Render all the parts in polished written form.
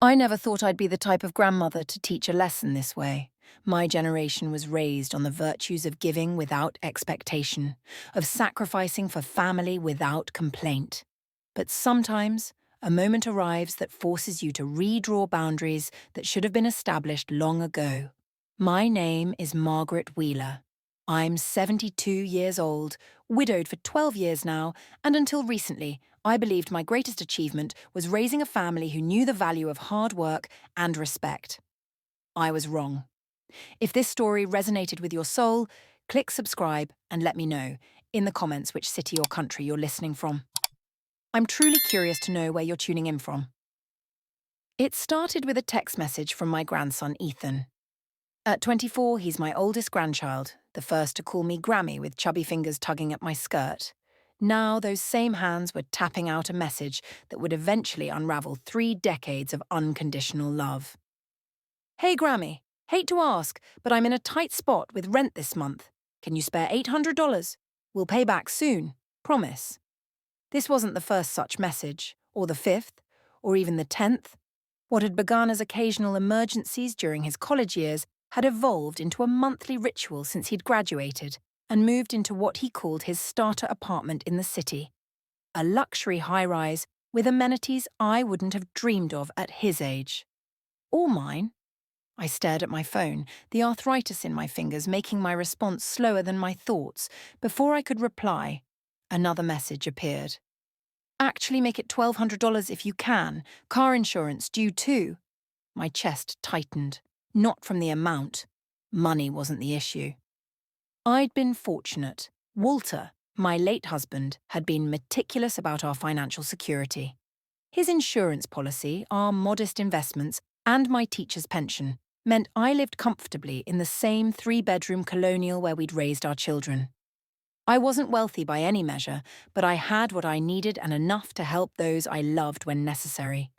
I never thought I'd be the type of grandmother to teach a lesson this way. My generation was raised on the virtues of giving without expectation, of sacrificing for family without complaint. But sometimes, a moment arrives that forces you to redraw boundaries that should have been established long ago. My name is Margaret Wheeler. I'm 72 years old, widowed for 12 years now, and until recently, I believed my greatest achievement was raising a family who knew the value of hard work and respect. I was wrong. If this story resonated with your soul, click subscribe and let me know in the comments which city or country you're listening from. I'm truly curious to know where you're tuning in from. It started with a text message from my grandson, Ethan. At 24, he's my oldest grandchild, the first to call me Grammy with chubby fingers tugging at my skirt. Now those same hands were tapping out a message that would eventually unravel 3 decades of unconditional love. Hey Grammy, hate to ask, but I'm in a tight spot with rent this month. Can you spare $800? We'll pay back soon, promise. This wasn't the first such message, or the 5th, or even the 10th. What had begun as occasional emergencies during his college years had evolved into a monthly ritual since he'd graduated and moved into what he called his starter apartment in the city, a luxury high-rise with amenities I wouldn't have dreamed of at his age. Or mine. I stared at my phone, the arthritis in my fingers making my response slower than my thoughts. Before I could reply, another message appeared. Actually make it $1,200 if you can. Car insurance due too. My chest tightened. Not from the amount. Money wasn't the issue. I'd been fortunate. Walter, my late husband, had been meticulous about our financial security. His insurance policy, our modest investments, and my teacher's pension meant I lived comfortably in the same 3-bedroom colonial where we'd raised our children. I wasn't wealthy by any measure, but I had what I needed and enough to help those I loved when necessary.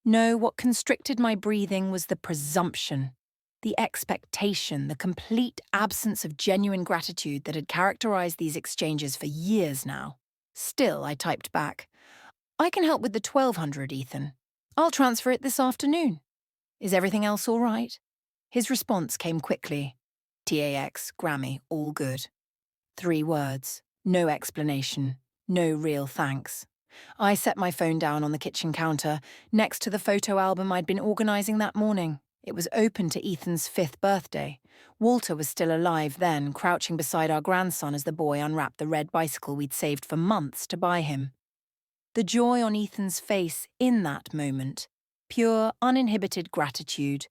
No, what constricted my breathing was the presumption, the expectation, the complete absence of genuine gratitude that had characterized these exchanges for years now. Still, I typed back, I can help with the 1,200, Ethan. I'll transfer it this afternoon. Is everything else all right? His response came quickly. TAX, Grammy, all good. 3 words, no explanation, no real thanks. I set my phone down on the kitchen counter, next to the photo album I'd been organising that morning. It was open to Ethan's 5th birthday. Walter was still alive then, crouching beside our grandson as the boy unwrapped the red bicycle we'd saved for months to buy him. The joy on Ethan's face in that moment, pure, uninhibited gratitude,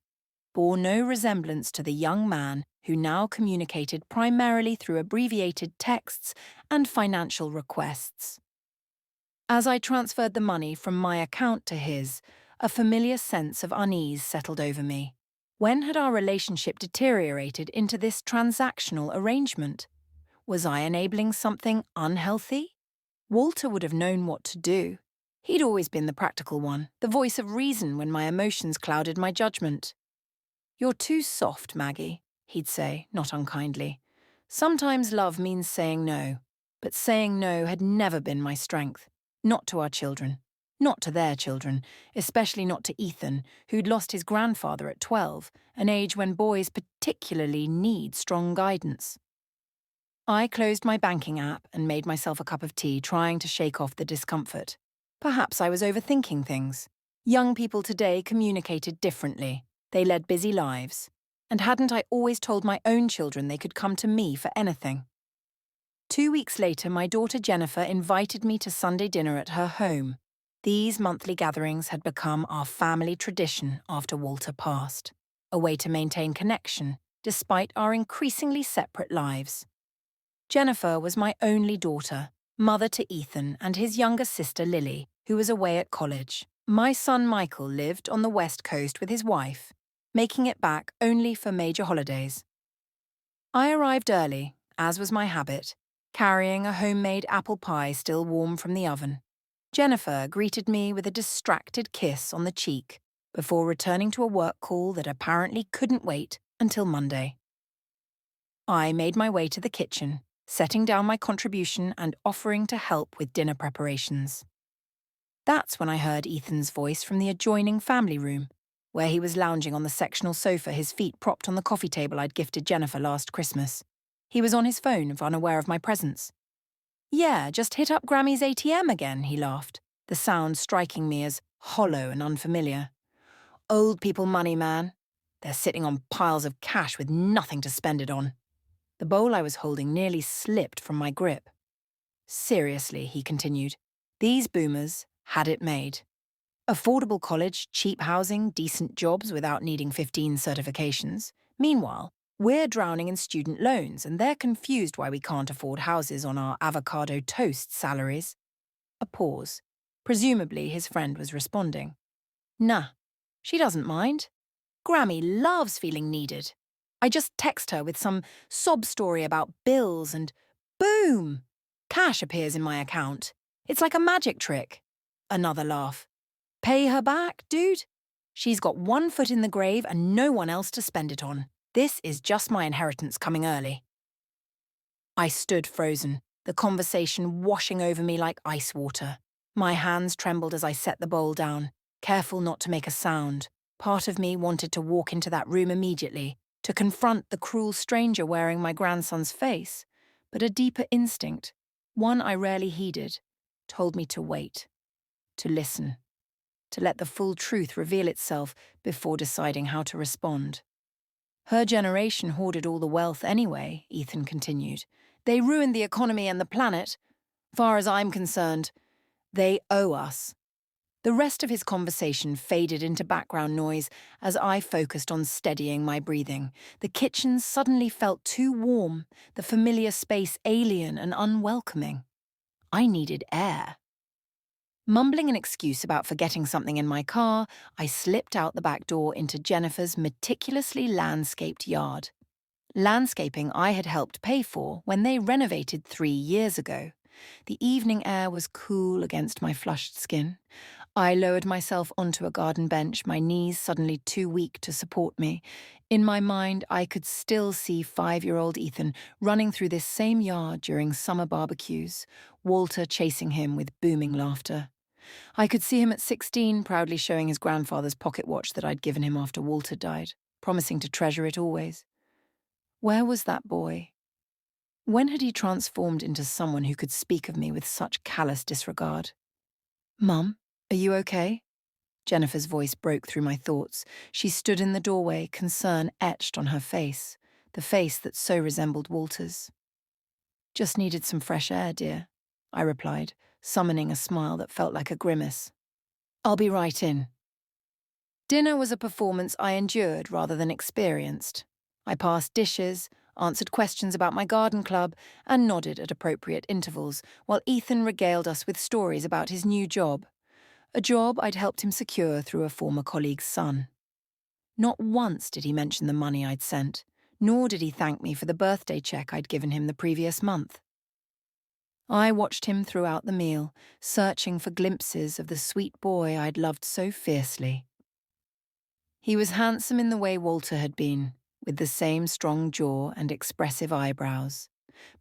bore no resemblance to the young man who now communicated primarily through abbreviated texts and financial requests. As I transferred the money from my account to his, a familiar sense of unease settled over me. When had our relationship deteriorated into this transactional arrangement? Was I enabling something unhealthy? Walter would have known what to do. He'd always been the practical one, the voice of reason when my emotions clouded my judgment. You're too soft, Maggie, he'd say, not unkindly. Sometimes love means saying no, but saying no had never been my strength. Not to our children, not to their children, especially not to Ethan, who'd lost his grandfather at 12, an age when boys particularly need strong guidance. I closed my banking app and made myself a cup of tea, trying to shake off the discomfort. Perhaps I was overthinking things. Young people today communicated differently. They led busy lives. And hadn't I always told my own children they could come to me for anything? 2 weeks later, my daughter Jennifer invited me to Sunday dinner at her home. These monthly gatherings had become our family tradition after Walter passed, a way to maintain connection despite our increasingly separate lives. Jennifer was my only daughter, mother to Ethan and his younger sister Lily, who was away at college. My son Michael lived on the West Coast with his wife, making it back only for major holidays. I arrived early, as was my habit, carrying a homemade apple pie still warm from the oven. Jennifer greeted me with a distracted kiss on the cheek before returning to a work call that apparently couldn't wait until Monday. I made my way to the kitchen, setting down my contribution and offering to help with dinner preparations. That's when I heard Ethan's voice from the adjoining family room, where he was lounging on the sectional sofa, his feet propped on the coffee table I'd gifted Jennifer last Christmas. He was on his phone, unaware of my presence. "Yeah, just hit up Grammy's ATM again," he laughed, the sound striking me as hollow and unfamiliar. "Old people money, man. They're sitting on piles of cash with nothing to spend it on." The bowl I was holding nearly slipped from my grip. "Seriously," he continued, "these boomers had it made. Affordable college, cheap housing, decent jobs without needing 15 certifications. Meanwhile, we're drowning in student loans and they're confused why we can't afford houses on our avocado toast salaries." A pause. Presumably his friend was responding. "Nah, she doesn't mind. Grammy loves feeling needed. I just text her with some sob story about bills and boom! Cash appears in my account. It's like a magic trick." Another laugh. "Pay her back, dude? She's got one foot in the grave and no one else to spend it on. This is just my inheritance coming early." I stood frozen, the conversation washing over me like ice water. My hands trembled as I set the bowl down, careful not to make a sound. Part of me wanted to walk into that room immediately, to confront the cruel stranger wearing my grandson's face. But a deeper instinct, one I rarely heeded, told me to wait, to listen, to let the full truth reveal itself before deciding how to respond. "Her generation hoarded all the wealth anyway," Ethan continued. "They ruined the economy and the planet. Far as I'm concerned, they owe us." The rest of his conversation faded into background noise as I focused on steadying my breathing. The kitchen suddenly felt too warm, the familiar space alien and unwelcoming. I needed air. Mumbling an excuse about forgetting something in my car, I slipped out the back door into Jennifer's meticulously landscaped yard. Landscaping I had helped pay for when they renovated 3 years ago. The evening air was cool against my flushed skin. I lowered myself onto a garden bench, my knees suddenly too weak to support me. In my mind, I could still see 5-year-old Ethan running through this same yard during summer barbecues, Walter chasing him with booming laughter. I could see him at 16 proudly showing his grandfather's pocket watch that I'd given him after Walter died, promising to treasure it always. Where was that boy? When had he transformed into someone who could speak of me with such callous disregard? "Mum, are you okay?" Jennifer's voice broke through my thoughts. She stood in the doorway, concern etched on her face, the face that so resembled Walter's. "Just needed some fresh air, dear," I replied, summoning a smile that felt like a grimace. "I'll be right in." Dinner was a performance I endured rather than experienced. I passed dishes, answered questions about my garden club, and nodded at appropriate intervals, while Ethan regaled us with stories about his new job. A job I'd helped him secure through a former colleague's son. Not once did he mention the money I'd sent, nor did he thank me for the birthday check I'd given him the previous month. I watched him throughout the meal, searching for glimpses of the sweet boy I'd loved so fiercely. He was handsome in the way Walter had been, with the same strong jaw and expressive eyebrows.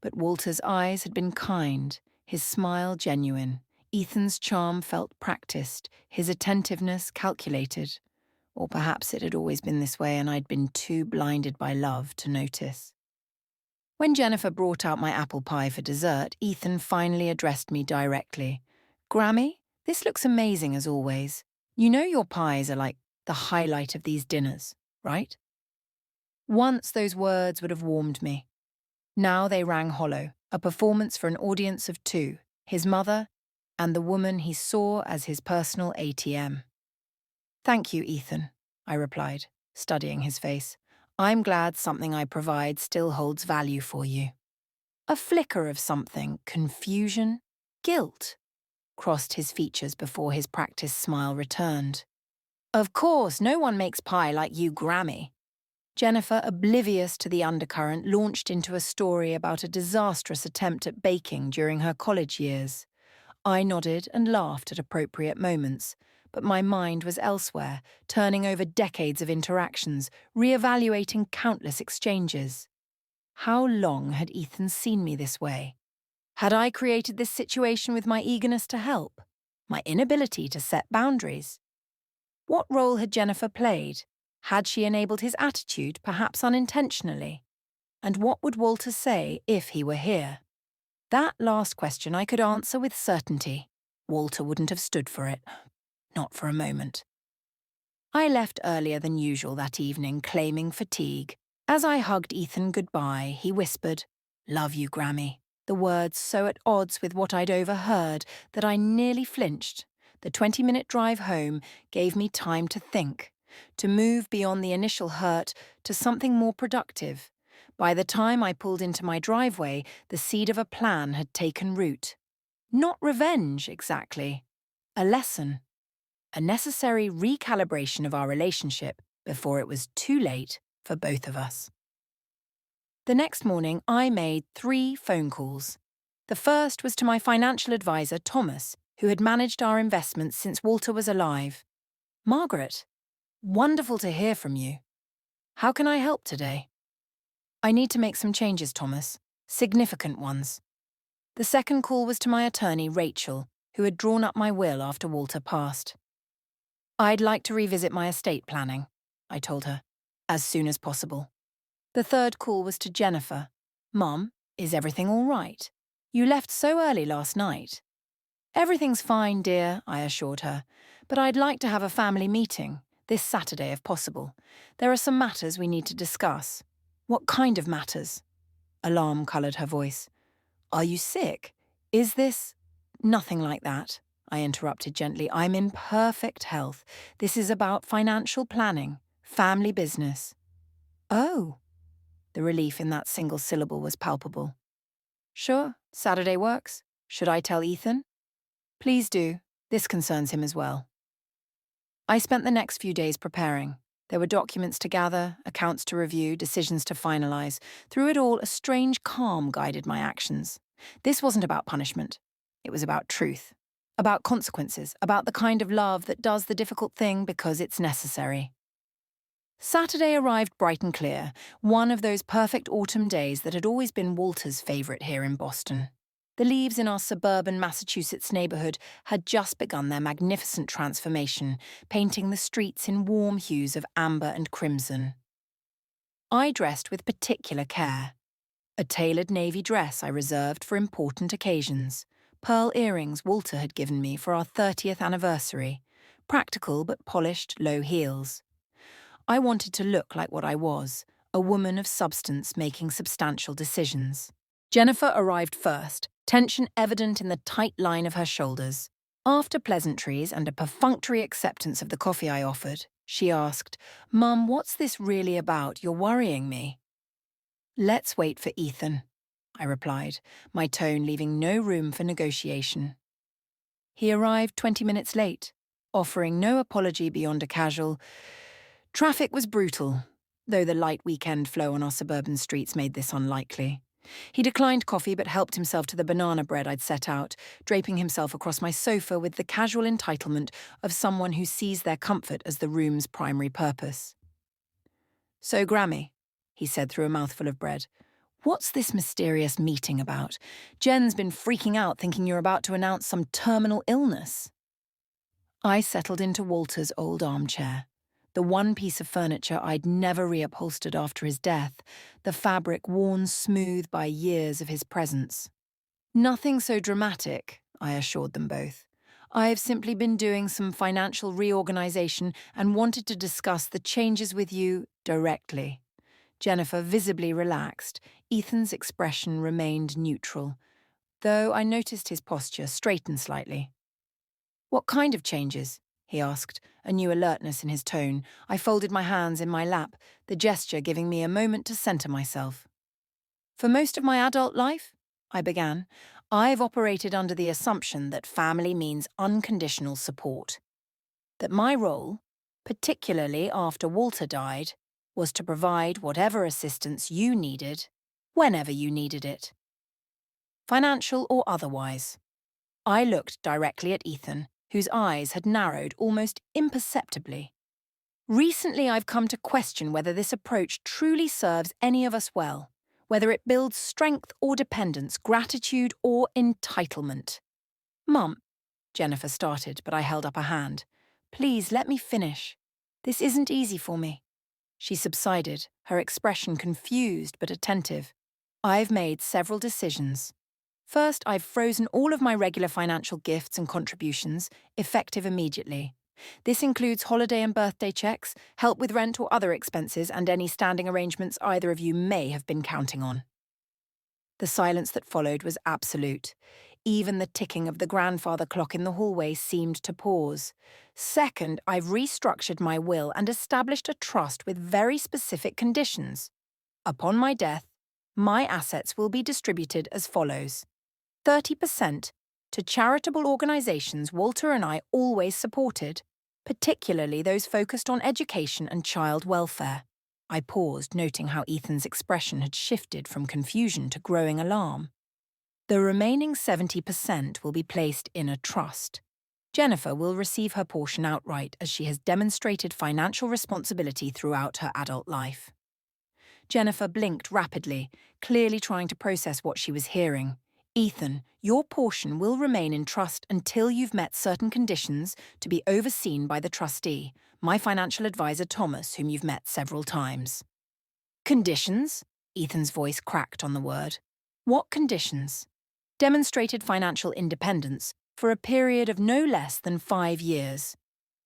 But Walter's eyes had been kind, his smile genuine. Ethan's charm felt practiced, his attentiveness calculated. Or perhaps it had always been this way and I'd been too blinded by love to notice. When Jennifer brought out my apple pie for dessert, Ethan finally addressed me directly. "Grammy, this looks amazing as always. You know your pies are like the highlight of these dinners, right?" Once those words would have warmed me. Now they rang hollow, a performance for an audience of 2, his mother and the woman he saw as his personal ATM. "Thank you, Ethan," I replied, studying his face. "I'm glad something I provide still holds value for you." A flicker of something, confusion, guilt, crossed his features before his practiced smile returned. "Of course, no one makes pie like you, Grammy." Jennifer, oblivious to the undercurrent, launched into a story about a disastrous attempt at baking during her college years. I nodded and laughed at appropriate moments, but my mind was elsewhere, turning over decades of interactions, re-evaluating countless exchanges. How long had Ethan seen me this way? Had I created this situation with my eagerness to help? my inability to set boundaries. What role had Jennifer played? Had she enabled his attitude, perhaps unintentionally? And what would Walter say if he were here? That last question I could answer with certainty. Walter wouldn't have stood for it. Not for a moment. I left earlier than usual that evening, claiming fatigue. As I hugged Ethan goodbye, he whispered, "Love you, Grammy." The words so at odds with what I'd overheard that I nearly flinched. The 20-minute drive home gave me time to think, to move beyond the initial hurt to something more productive. By the time I pulled into my driveway, the seed of a plan had taken root. Not revenge, exactly. A lesson. A necessary recalibration of our relationship before it was too late for both of us. The next morning, I made 3 phone calls. The first was to my financial advisor, Thomas, who had managed our investments since Walter was alive. "Margaret, wonderful to hear from you. How can I help today?" "I need to make some changes, Thomas. Significant ones." The second call was to my attorney, Rachel, who had drawn up my will after Walter passed. "I'd like to revisit my estate planning," I told her, "as soon as possible." The third call was to Jennifer. "Mum, is everything all right? You left so early last night." "Everything's fine, dear," I assured her, "but I'd like to have a family meeting, this Saturday if possible. There are some matters we need to discuss." "What kind of matters?" Alarm coloured her voice. "Are you sick? Is this—" "Nothing like that," I interrupted gently. "I'm in perfect health. This is about financial planning, family business." "Oh." The relief in that single syllable was palpable. "Sure, Saturday works. Should I tell Ethan?" "Please do. This concerns him as well." I spent the next few days preparing. There were documents to gather, accounts to review, decisions to finalise. Through it all, a strange calm guided my actions. This wasn't about punishment. It was about truth. About consequences. About the kind of love that does the difficult thing because it's necessary. Saturday arrived bright and clear, one of those perfect autumn days that had always been Walter's favourite here in Boston. The leaves in our suburban Massachusetts neighbourhood had just begun their magnificent transformation, painting the streets in warm hues of amber and crimson. I dressed with particular care. A tailored navy dress I reserved for important occasions. Pearl earrings Walter had given me for our 30th anniversary. Practical but polished low heels. I wanted to look like what I was, a woman of substance making substantial decisions. Jennifer arrived first, tension evident in the tight line of her shoulders. After pleasantries and a perfunctory acceptance of the coffee I offered, she asked, "Mum, what's this really about? You're worrying me." "Let's wait for Ethan," I replied, my tone leaving no room for negotiation. He arrived 20 minutes late, offering no apology beyond a casual, "Traffic was brutal," though the light weekend flow on our suburban streets made this unlikely. He declined coffee but helped himself to the banana bread I'd set out, draping himself across my sofa with the casual entitlement of someone who sees their comfort as the room's primary purpose. "So, Grammy," he said through a mouthful of bread, "what's this mysterious meeting about? Jen's been freaking out thinking you're about to announce some terminal illness." I settled into Walter's old armchair. The one piece of furniture I'd never reupholstered after his death, the fabric worn smooth by years of his presence. "Nothing so dramatic," I assured them both. "I've simply been doing some financial reorganization and wanted to discuss the changes with you directly." Jennifer visibly relaxed. Ethan's expression remained neutral, though I noticed his posture straighten slightly. "What kind of changes?" he asked, a new alertness in his tone. I folded my hands in my lap, the gesture giving me a moment to centre myself. "For most of my adult life," I began, "I've operated under the assumption that family means unconditional support. That my role, particularly after Walter died, was to provide whatever assistance you needed, whenever you needed it. Financial or otherwise." I looked directly at Ethan, whose eyes had narrowed almost imperceptibly. "Recently I've come to question whether this approach truly serves any of us well, whether it builds strength or dependence, gratitude or entitlement. Mum, Jennifer started, but I held up a hand. Please, let me finish. This isn't easy for me. She subsided, her expression confused but attentive. I've made several decisions. First, I've frozen all of my regular financial gifts and contributions, effective immediately. This includes holiday and birthday checks, help with rent or other expenses, and any standing arrangements either of you may have been counting on. The silence that followed was absolute. Even the ticking of the grandfather clock in the hallway seemed to pause. Second, I've restructured my will and established a trust with very specific conditions. Upon my death, my assets will be distributed as follows. 30% to charitable organisations Walter and I always supported, particularly those focused on education and child welfare. I paused, noting how Ethan's expression had shifted from confusion to growing alarm. The remaining 70% will be placed in a trust. Jennifer will receive her portion outright as she has demonstrated financial responsibility throughout her adult life. Jennifer blinked rapidly, clearly trying to process what she was hearing. Ethan, your portion will remain in trust until you've met certain conditions to be overseen by the trustee, my financial advisor Thomas, whom you've met several times. Conditions? Ethan's voice cracked on the word. What conditions? Demonstrated financial independence for a period of no less than 5 years.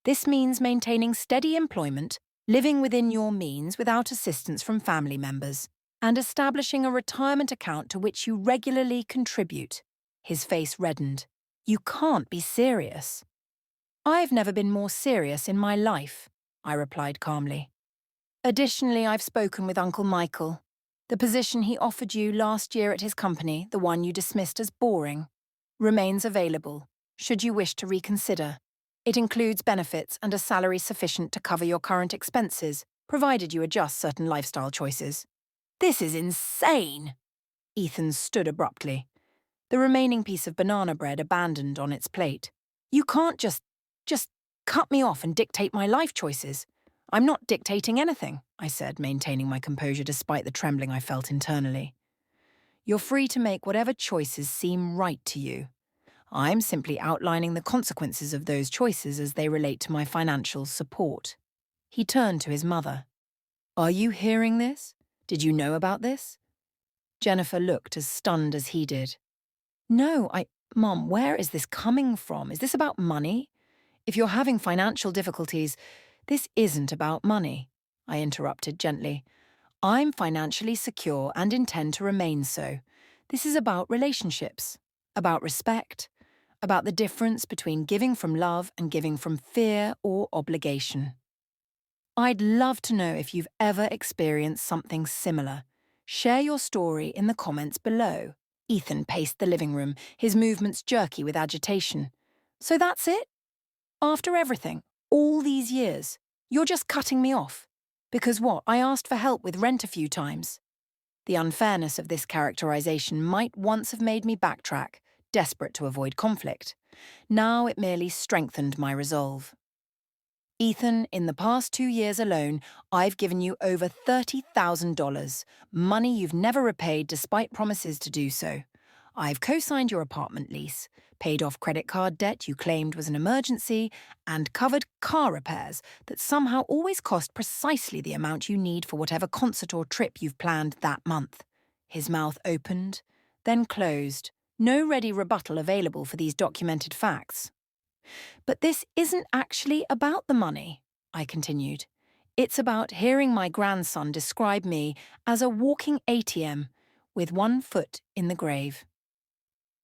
This means maintaining steady employment, living within your means without assistance from family members, and establishing a retirement account to which you regularly contribute. His face reddened. You can't be serious. I've never been more serious in my life, I replied calmly. Additionally, I've spoken with Uncle Michael. The position he offered you last year at his company, the one you dismissed as boring, remains available, should you wish to reconsider. It includes benefits and a salary sufficient to cover your current expenses, provided you adjust certain lifestyle choices. This is insane! Ethan stood abruptly, the remaining piece of banana bread abandoned on its plate. You can't just cut me off and dictate my life choices. I'm not dictating anything, I said, maintaining my composure despite the trembling I felt internally. You're free to make whatever choices seem right to you. I'm simply outlining the consequences of those choices as they relate to my financial support. He turned to his mother. Are you hearing this? Did you know about this? Jennifer looked as stunned as he did. No, Mom, where is this coming from? Is this about money? If you're having financial difficulties, this isn't about money, I interrupted gently. I'm financially secure and intend to remain so. This is about relationships, about respect, about the difference between giving from love and giving from fear or obligation. I'd love to know if you've ever experienced something similar. Share your story in the comments below. Ethan paced the living room, his movements jerky with agitation. So that's it? After everything, all these years, you're just cutting me off? Because what, I asked for help with rent a few times. The unfairness of this characterization might once have made me backtrack, desperate to avoid conflict. Now it merely strengthened my resolve. Ethan, in the past 2 years alone, I've given you over $30,000, money you've never repaid despite promises to do so. I've co-signed your apartment lease, paid off credit card debt you claimed was an emergency, and covered car repairs that somehow always cost precisely the amount you need for whatever concert or trip you've planned that month. His mouth opened, then closed, no ready rebuttal available for these documented facts. But this isn't actually about the money, I continued. It's about hearing my grandson describe me as a walking ATM with one foot in the grave.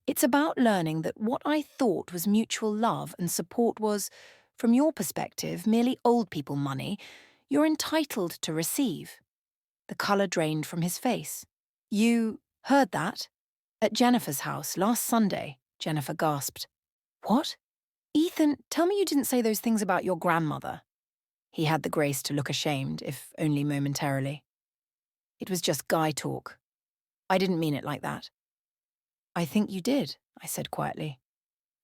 It's about learning that what I thought was mutual love and support was, from your perspective, merely old people money you're entitled to receive. The colour drained from his face. You heard that? At Jennifer's house last Sunday, Jennifer gasped. What? Ethan, tell me you didn't say those things about your grandmother. He had the grace to look ashamed, if only momentarily. It was just guy talk. I didn't mean it like that. I think you did, I said quietly.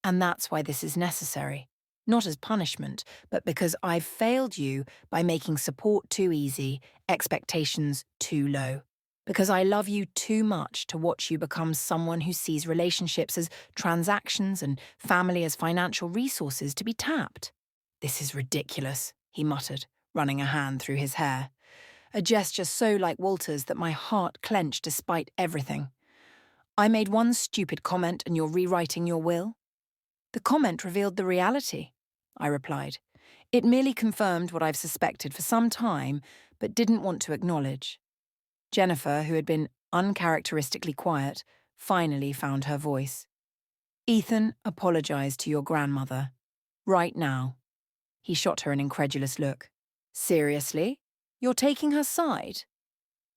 And that's why this is necessary. Not as punishment, but because I've failed you by making support too easy, expectations too low. Because I love you too much to watch you become someone who sees relationships as transactions and family as financial resources to be tapped. This is ridiculous, he muttered, running a hand through his hair. A gesture so like Walter's that my heart clenched despite everything. I made one stupid comment and you're rewriting your will? The comment revealed the reality, I replied. It merely confirmed what I've suspected for some time, but didn't want to acknowledge. Jennifer, who had been uncharacteristically quiet, finally found her voice. Ethan apologized to your grandmother. Right now. He shot her an incredulous look. Seriously? You're taking her side?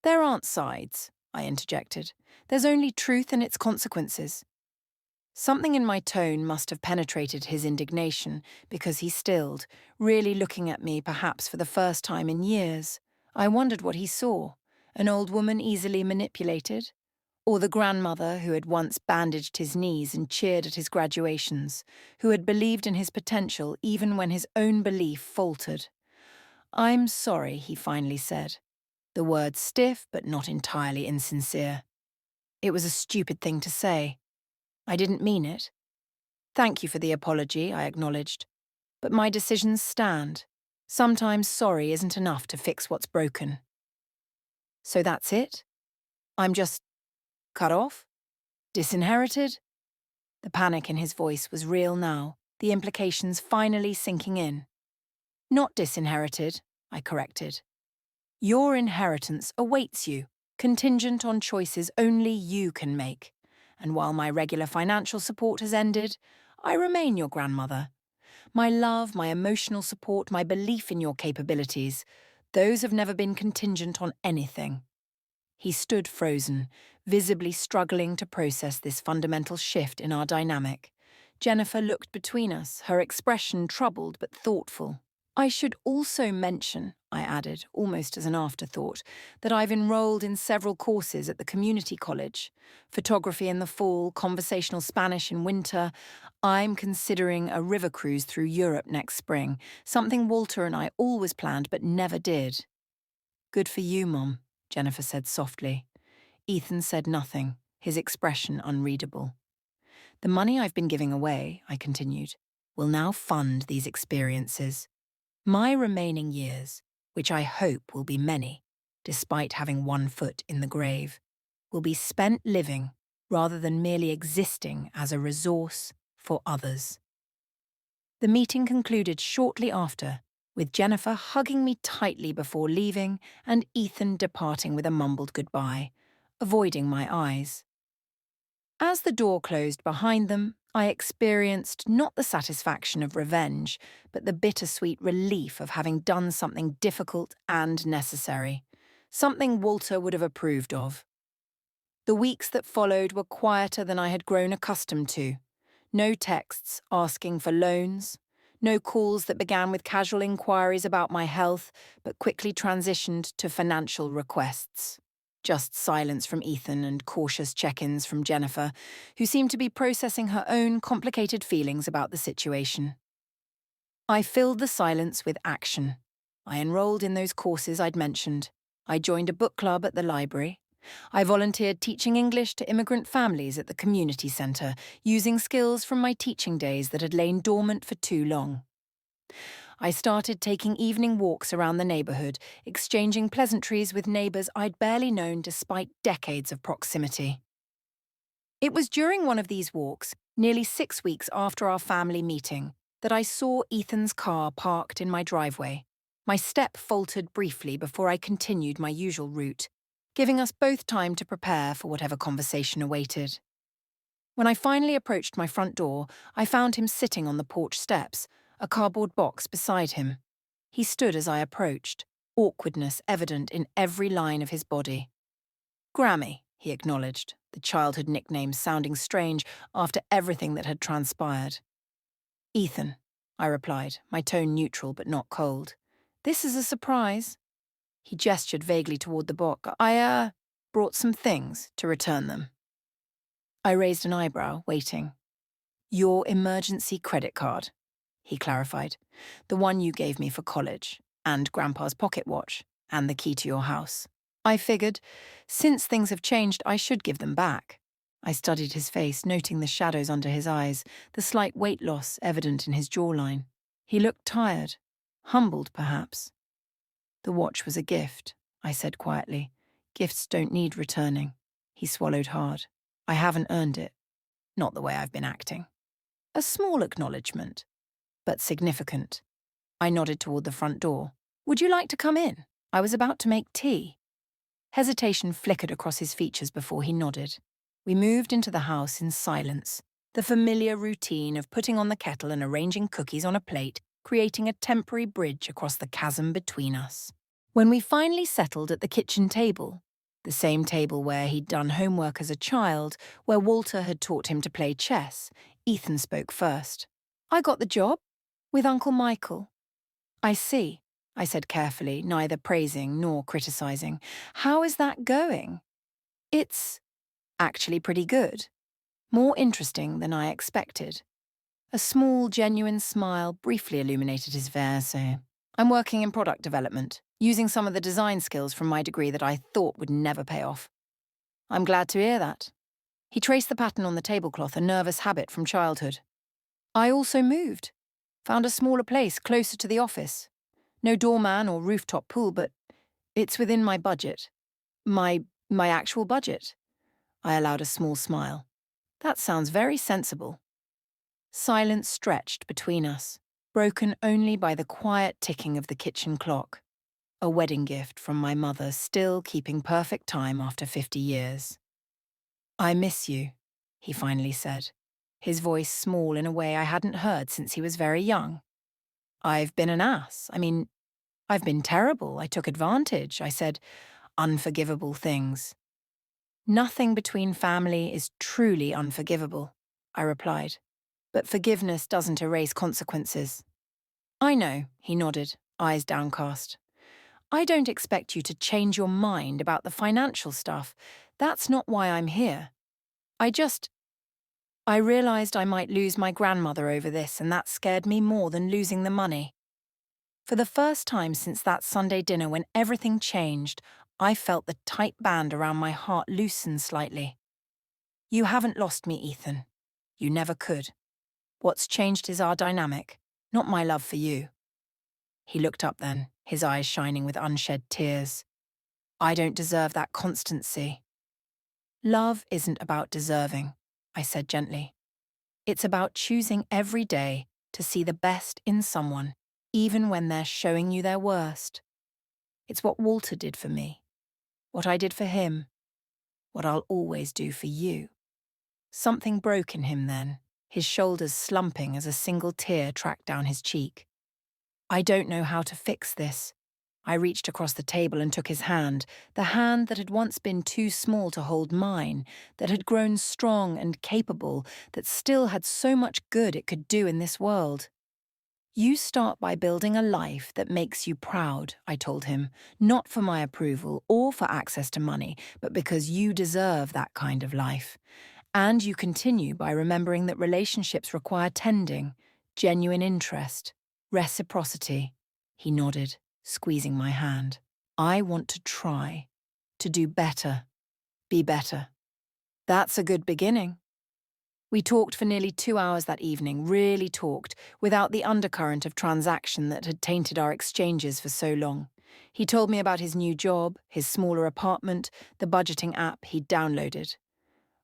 There aren't sides, I interjected. There's only truth and its consequences. Something in my tone must have penetrated his indignation, because he stilled, really looking at me perhaps for the first time in years. I wondered what he saw. An old woman easily manipulated? Or the grandmother who had once bandaged his knees and cheered at his graduations, who had believed in his potential even when his own belief faltered? I'm sorry, he finally said. The word stiff but not entirely insincere. It was a stupid thing to say. I didn't mean it. Thank you for the apology, I acknowledged. But my decisions stand. Sometimes sorry isn't enough to fix what's broken. So that's it? I'm just cut off? Disinherited? The panic in his voice was real now, the implications finally sinking in. Not disinherited, I corrected. Your inheritance awaits you, contingent on choices only you can make. And while my regular financial support has ended, I remain your grandmother. My love, my emotional support, my belief in your capabilities, those have never been contingent on anything. He stood frozen, visibly struggling to process this fundamental shift in our dynamic. Jennifer looked between us, her expression troubled but thoughtful. I should also mention, I added, almost as an afterthought, that I've enrolled in several courses at the community college. Photography in the fall, conversational Spanish in winter. I'm considering a river cruise through Europe next spring, something Walter and I always planned but never did. Good for you, Mom, Jennifer said softly. Ethan said nothing, his expression unreadable. The money I've been giving away, I continued, will now fund these experiences. My remaining years, which I hope will be many, despite having one foot in the grave, will be spent living rather than merely existing as a resource for others. The meeting concluded shortly after, with Jennifer hugging me tightly before leaving and Ethan departing with a mumbled goodbye, avoiding my eyes. As the door closed behind them, I experienced not the satisfaction of revenge, but the bittersweet relief of having done something difficult and necessary, something Walter would have approved of. The weeks that followed were quieter than I had grown accustomed to. No texts asking for loans, no calls that began with casual inquiries about my health, but quickly transitioned to financial requests. Just silence from Ethan and cautious check-ins from Jennifer, who seemed to be processing her own complicated feelings about the situation. I filled the silence with action. I enrolled in those courses I'd mentioned. I joined a book club at the library. I volunteered teaching English to immigrant families at the community centre, using skills from my teaching days that had lain dormant for too long. I started taking evening walks around the neighbourhood, exchanging pleasantries with neighbours I'd barely known despite decades of proximity. It was during one of these walks, nearly 6 weeks after our family meeting, that I saw Ethan's car parked in my driveway. My step faltered briefly before I continued my usual route, giving us both time to prepare for whatever conversation awaited. When I finally approached my front door, I found him sitting on the porch steps, a cardboard box beside him. He stood as I approached, awkwardness evident in every line of his body. Grammy, he acknowledged, the childhood nickname sounding strange after everything that had transpired. Ethan, I replied, my tone neutral but not cold. This is a surprise. He gestured vaguely toward the box. I brought some things to return them. I raised an eyebrow, waiting. Your emergency credit card, he clarified. The one you gave me for college, and Grandpa's pocket watch, and the key to your house. I figured, since things have changed, I should give them back. I studied his face, noting the shadows under his eyes, the slight weight loss evident in his jawline. He looked tired, humbled perhaps. The watch was a gift, I said quietly. Gifts don't need returning. He swallowed hard. I haven't earned it. Not the way I've been acting. A small acknowledgement, but significant. I nodded toward the front door. Would you like to come in? I was about to make tea. Hesitation flickered across his features before he nodded. We moved into the house in silence, the familiar routine of putting on the kettle and arranging cookies on a plate, creating a temporary bridge across the chasm between us. When we finally settled at the kitchen table, the same table where he'd done homework as a child, where Walter had taught him to play chess, Ethan spoke first. I got the job, with Uncle Michael. I see, I said carefully, neither praising nor criticizing. How is that going? It's actually pretty good. More interesting than I expected. A small, genuine smile briefly illuminated his verso. I'm working in product development, using some of the design skills from my degree that I thought would never pay off. I'm glad to hear that. He traced the pattern on the tablecloth, a nervous habit from childhood. I also moved. Found a smaller place closer to the office. No doorman or rooftop pool, but it's within my budget. My actual budget. I allowed a small smile. That sounds very sensible. Silence stretched between us, broken only by the quiet ticking of the kitchen clock. A wedding gift from my mother, still keeping perfect time after 50 years. I miss you, he finally said, his voice small in a way I hadn't heard since he was very young. I've been an ass. I've been terrible. I took advantage. I said unforgivable things. Nothing between family is truly unforgivable, I replied. But forgiveness doesn't erase consequences. I know, he nodded, eyes downcast. I don't expect you to change your mind about the financial stuff. That's not why I'm here. I realized I might lose my grandmother over this, and that scared me more than losing the money. For the first time since that Sunday dinner when everything changed, I felt the tight band around my heart loosen slightly. You haven't lost me, Ethan. You never could. What's changed is our dynamic, not my love for you. He looked up then, his eyes shining with unshed tears. I don't deserve that constancy. Love isn't about deserving, I said gently. It's about choosing every day to see the best in someone, even when they're showing you their worst. It's what Walter did for me, what I did for him, what I'll always do for you. Something broke in him then, his shoulders slumping as a single tear tracked down his cheek. I don't know how to fix this. I reached across the table and took his hand, the hand that had once been too small to hold mine, that had grown strong and capable, that still had so much good it could do in this world. You start by building a life that makes you proud, I told him, not for my approval or for access to money, but because you deserve that kind of life. And you continue by remembering that relationships require tending, genuine interest, reciprocity. He nodded, squeezing my hand. I want to try, to do better, be better. That's a good beginning. We talked for nearly 2 hours that evening, really talked, without the undercurrent of transaction that had tainted our exchanges for so long. He told me about his new job, his smaller apartment, the budgeting app he'd downloaded.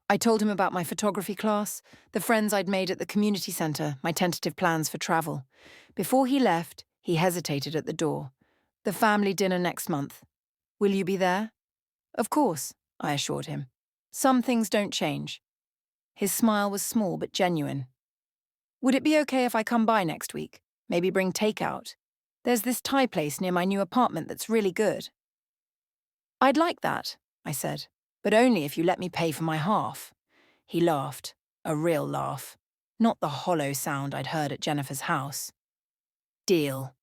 I told him about my photography class, the friends I'd made at the community centre, my tentative plans for travel. Before he left, he hesitated at the door. The family dinner next month. Will you be there? Of course, I assured him. Some things don't change. His smile was small but genuine. Would it be okay if I come by next week? Maybe bring takeout? There's this Thai place near my new apartment that's really good. I'd like that, I said, but only if you let me pay for my half. He laughed, a real laugh, not the hollow sound I'd heard at Jennifer's house. Deal.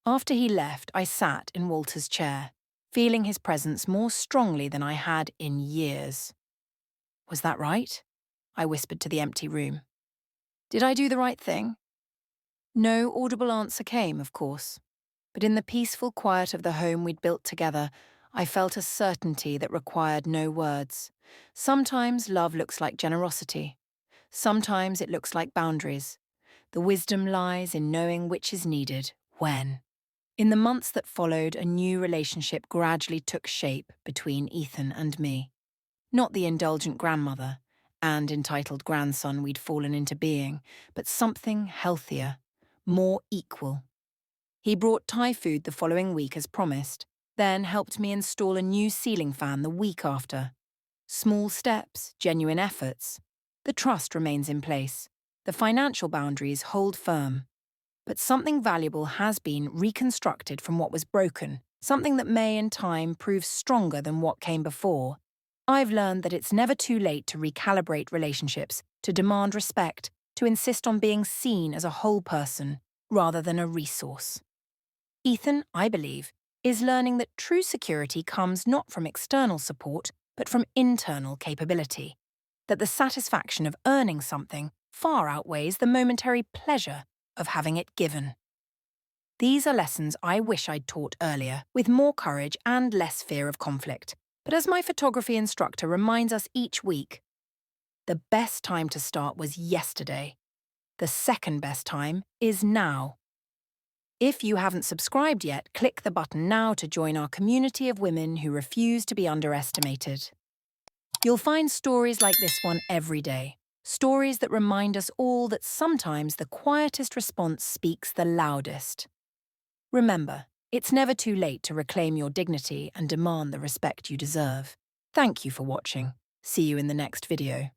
After he left, I sat in Walter's chair, feeling his presence more strongly than I had in years. Was that right? I whispered to the empty room. Did I do the right thing? No audible answer came, of course, but in the peaceful quiet of the home we'd built together, I felt a certainty that required no words. Sometimes love looks like generosity. Sometimes it looks like boundaries. The wisdom lies in knowing which is needed, when. In the months that followed, a new relationship gradually took shape between Ethan and me. Not the indulgent grandmother and entitled grandson we'd fallen into being, but something healthier, more equal. He brought Thai food the following week as promised, then helped me install a new ceiling fan the week after. Small steps, genuine efforts. The trust remains in place. The financial boundaries hold firm. But something valuable has been reconstructed from what was broken, something that may in time prove stronger than what came before. I've learned that it's never too late to recalibrate relationships, to demand respect, to insist on being seen as a whole person rather than a resource. Ethan, I believe, is learning that true security comes not from external support, but from internal capability. That the satisfaction of earning something far outweighs the momentary pleasure of having it given. These are lessons I wish I'd taught earlier, with more courage and less fear of conflict. But as my photography instructor reminds us each week, the best time to start was yesterday. The second best time is now. If you haven't subscribed yet, click the button now to join our community of women who refuse to be underestimated. You'll find stories like this one every day. Stories that remind us all that sometimes the quietest response speaks the loudest. Remember, it's never too late to reclaim your dignity and demand the respect you deserve. Thank you for watching. See you in the next video.